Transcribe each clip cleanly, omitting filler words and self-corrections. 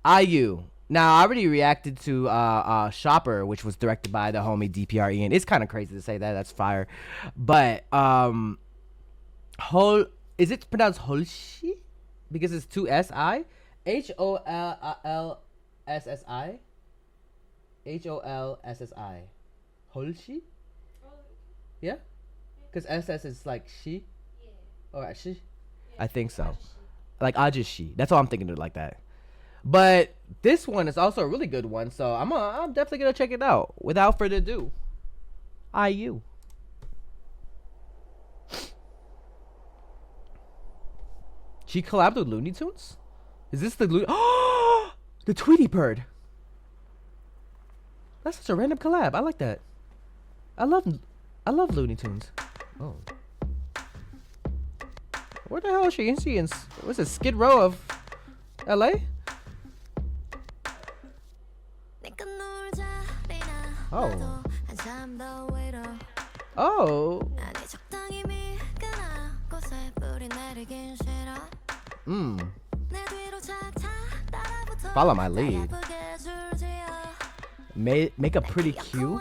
IU. Now I already reacted to Shopper, which was directed by the homie DPRE, and it's kind of crazy to say that. That's fire. But is it pronounced Holssi? Because it's two S-I? Holssi? Holssi. Holssi? Yeah? Because SS is like she? Or she? I think so. Like Ajishi. That's all I'm thinking of it like that. But this one is also a really good one, so I'm definitely gonna check it out. Without further ado, IU. She collabed with Looney Tunes? Is this the the Tweety Bird? That's such a random collab. I like that. I love Looney Tunes. Oh. Where the hell is she? Is she in what's it, Skid Row of LA? Oh. Oh. Follow my lead. Make a pretty cue.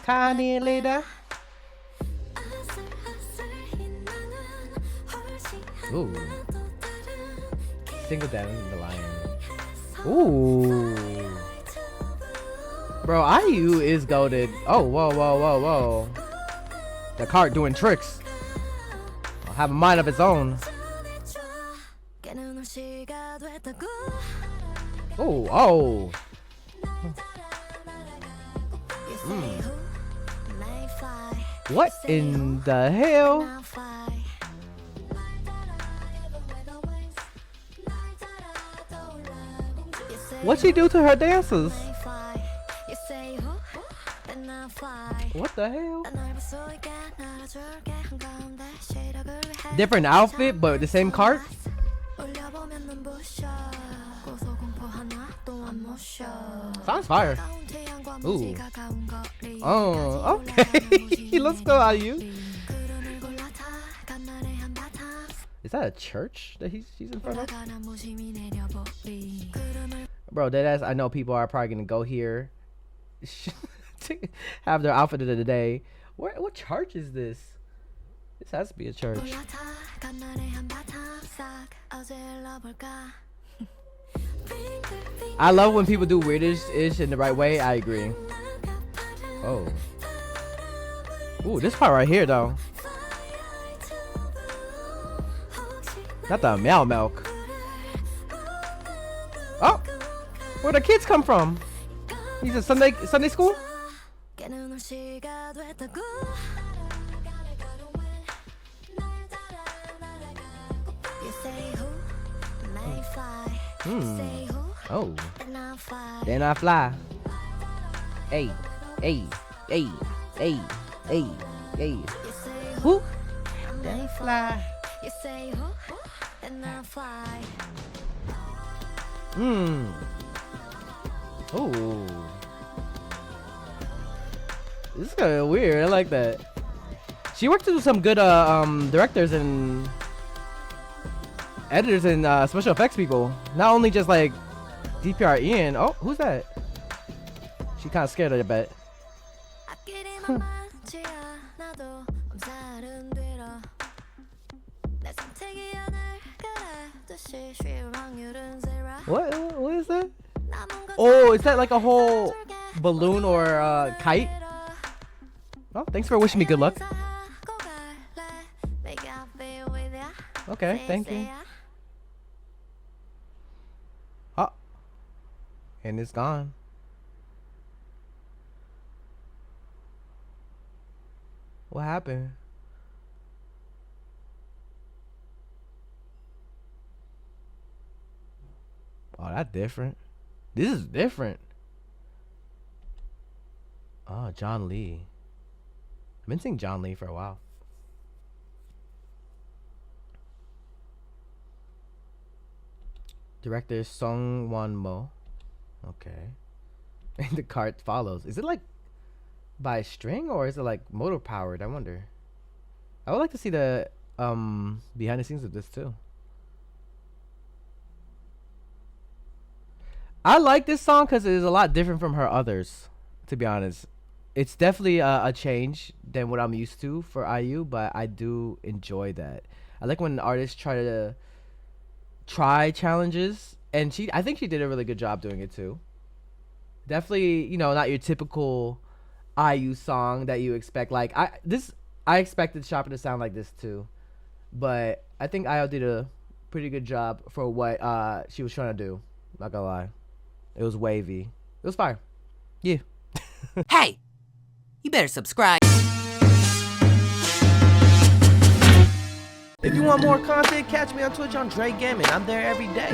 Tiny later. Ooh. Single down the lion. Ooh. Bro, IU is goated. Oh, whoa. The cart doing tricks. I'll have a mind of its own. Oh. What in the hell? What'd she do to her dancers? What the hell? Different outfit, but the same cart? Sounds fire. Ooh. Oh, okay. Let's go, IU. Is that a church that she's in front of? Bro, deadass, I know people are probably gonna go here to have their outfit of the day. What church is this? This has to be a church. I love when people do weirdish in the right way. I agree. Oh. Ooh, this part right here though. Not the meow milk. Oh, where the kids come from? He's a Sunday school? Oh. Then I fly. Hey. Who? Then I fly. Oh. This is kind of weird. I like that. She worked with some good directors and editors and special effects people. Not only just like DPRE and oh, who's that? She kind of scared of it, bet. What is that? Oh, is that like a whole balloon or kite? Oh, thanks for wishing me good luck. Okay, thank you. Oh, and it's gone. What happened? Oh, that's different. This is different. Oh, John Lee. I've been seeing John Lee for a while. Director Song Won Mo. Okay. And the cart follows. Is it like by string or is it like motor powered? I wonder. I would like to see the behind the scenes of this too. I like this song because it is a lot different from her others, to be honest. It's definitely a change than what I'm used to for IU, but I do enjoy that. I like when artists try challenges, and I think she did a really good job doing it too. Definitely, you know, not your typical IU song that you expect. Like I expected Shopper to sound like this too, but I think IU did a pretty good job for what she was trying to do. Not gonna lie, it was wavy. It was fire. Yeah. Hey, you better subscribe. If you want more content, catch me on Twitch on JREAMERS. I'm there every day.